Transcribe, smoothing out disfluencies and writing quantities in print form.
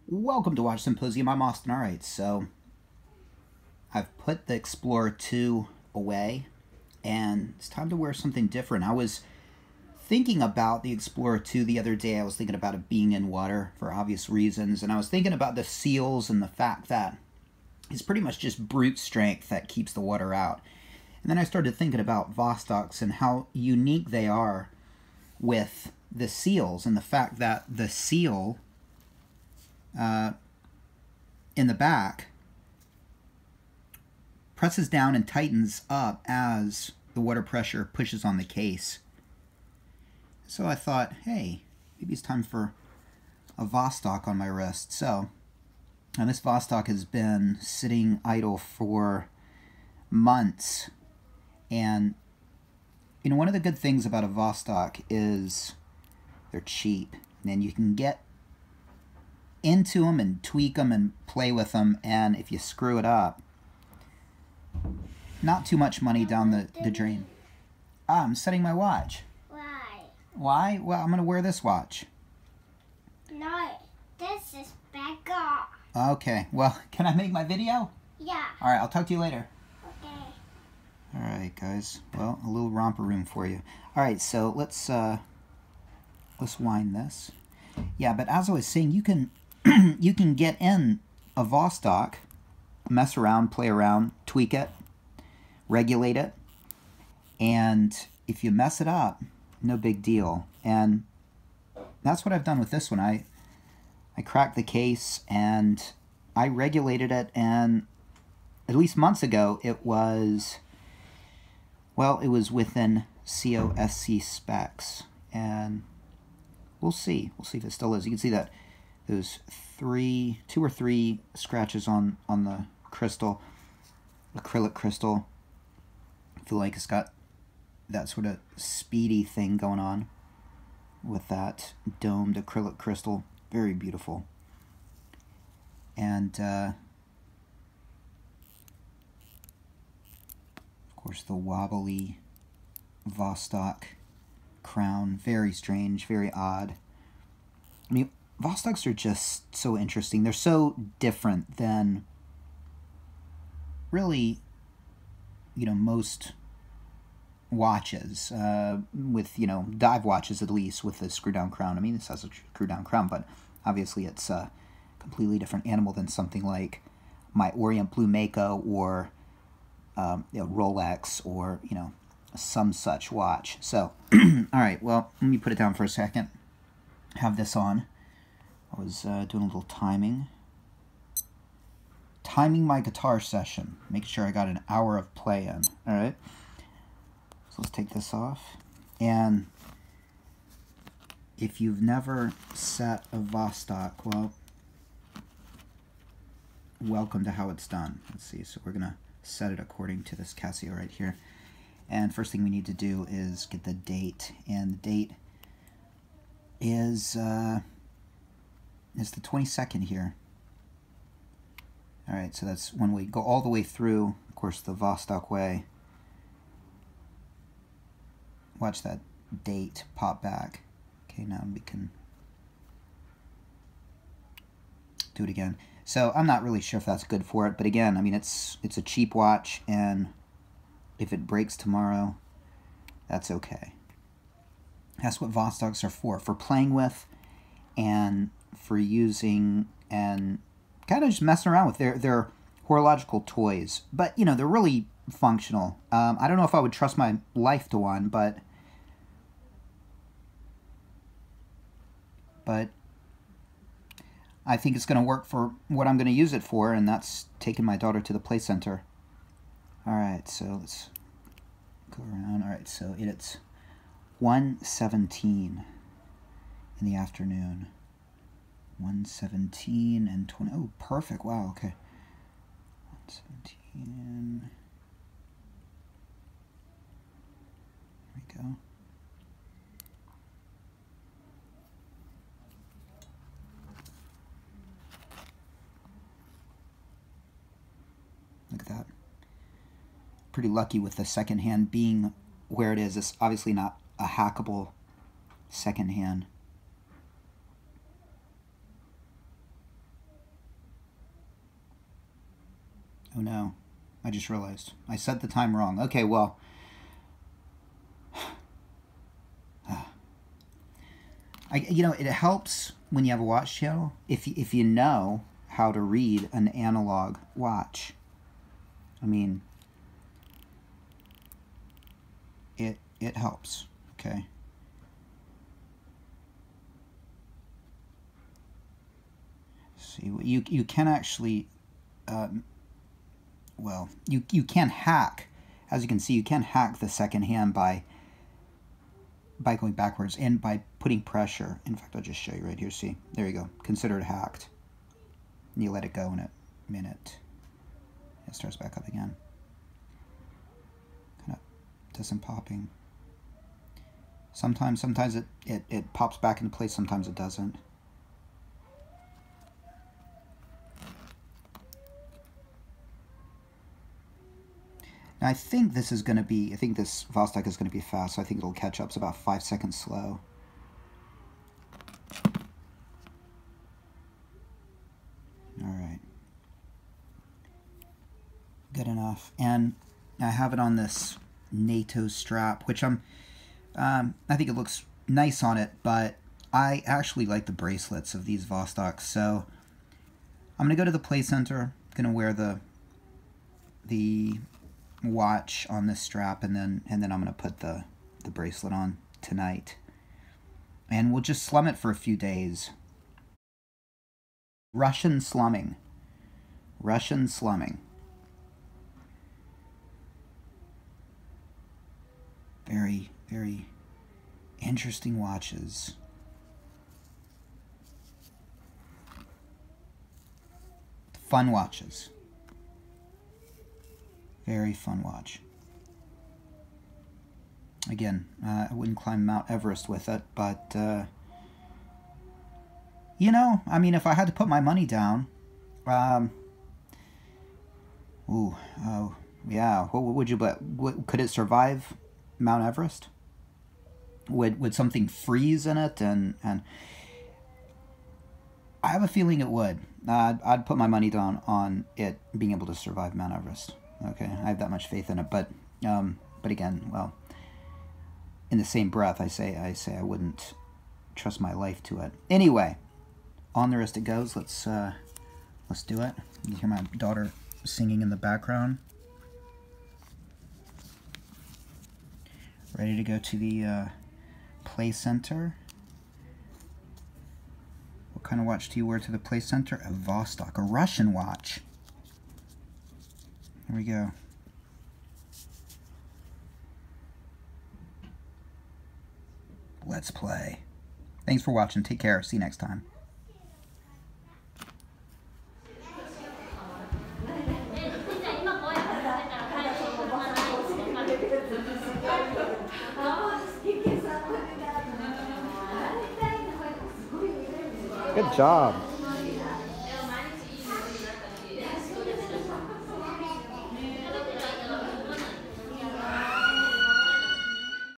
Welcome to Watch Symposium. I'm Austin. Alright, so I've put the Explorer 2 away and it's time to wear something different. I was thinking about the Explorer 2 the other day. I was thinking about it being in water for obvious reasons, and I was thinking about the seals and the fact that it's pretty much just brute strength that keeps the water out. And then I started thinking about Vostoks and how unique they are with the seals, and the fact that the seal in the back presses down and tightens up as the water pressure pushes on the case. So I thought, hey, maybe it's time for a Vostok on my wrist. So, and this Vostok has been sitting idle for months. And, you know, one of the good things about a Vostok is they're cheap. And you can get into them and tweak them and play with them. And if you screw it up, not too much money down the drain. I'm setting my watch. Why? Well, I'm going to wear this watch. No, this is better. Okay, well, can I make my video? Yeah. Alright, I'll talk to you later. Okay. Alright, guys. Well, a little romper room for you. Alright, so let's wind this. Yeah, but as I was saying, you can you can get in a Vostok, mess around, play around, tweak it, regulate it, and if you mess it up, no big deal. And that's what I've done with this one. I cracked the case and I regulated it, and at least months ago it was, well, it was within COSC specs, and we'll see if it still is. You can see that there's two or three scratches on the crystal, acrylic crystal. I feel like it's got that sort of speedy thing going on with that domed acrylic crystal. Very beautiful. And of course the wobbly Vostok crown. Very strange, very odd. I mean, Vostoks are just so interesting. They're so different than really, you know, most watches, with, you know, dive watches at least, with the screw down crown. I mean, this has a screw down crown, but obviously it's a completely different animal than something like my Orient Blue Mako or you know, Rolex, or, you know, some such watch. So, alright, well, let me put it down for a second. Have this on. I was doing a little timing my guitar session, making sure I got an hour of play in. Alright, so let's take this off. And if you've never set a Vostok, well, welcome to how it's done. Let's see, so we're gonna set it according to this Casio right here. And first thing we need to do is get the date, and the date is the 22nd here. Alright, so that's when we go all the way through, of course, the Vostok way. Watch that date pop back. Okay, now we can do it again. So I'm not really sure if that's good for it, but again, I mean, it's a cheap watch, and if it breaks tomorrow, that's okay. That's what Vostoks are for playing with and for using and kind of just messing around with. They're horological toys, but, you know, they're really functional. I don't know if I would trust my life to one, but I think it's going to work for what I'm going to use it for, and that's taking my daughter to the play center. Alright, so let's go around. Alright, so it's 1:17 in the afternoon. 1:17 and 20. Oh, perfect. Wow, okay. 1:17. There we go. Look at that. Pretty lucky with the second hand being where it is. It's obviously not a hackable second hand. Oh no, I just realized. I set the time wrong. Okay, well. You know, it helps when you have a watch channel if you know how to read an analog watch. I mean, it helps, okay? See, you can actually, well, you can hack, as you can see, you can hack the second hand by going backwards and by putting pressure. In fact, I'll just show you right here. See, there you go. Consider it hacked. And you let it go in a minute. It starts back up again. Kind of does some popping. Sometimes it pops back into place. Sometimes it doesn't. Now I think this is going to be, I think this Vostok is going to be fast, so I think it'll catch up. It's about 5 seconds slow. Alright. Good enough. And I have it on this NATO strap, which I think it looks nice on it, but I actually like the bracelets of these Vostoks, so I'm going to go to the play center, going to wear the watch on this strap, and then I'm going to put the bracelet on tonight, and we'll just slum it for a few days. Russian slumming. Russian slumming. Very, very interesting watches. Fun watches. Very fun watch. Again, I wouldn't climb Mount Everest with it, but, you know, I mean, if I had to put my money down, yeah, what would you bet? Could it survive Mount Everest? Would something freeze in it? And I have a feeling it would. I'd put my money down on it being able to survive Mount Everest. Okay, I have that much faith in it, but again, well, in the same breath, I say I wouldn't trust my life to it. Anyway, on the wrist it goes. Let's do it. You can hear my daughter singing in the background. Ready to go to the play center. What kind of watch do you wear to the play center? A Vostok, a Russian watch. Here we go. Let's play. Thanks for watching. Take care. See you next time. Good job.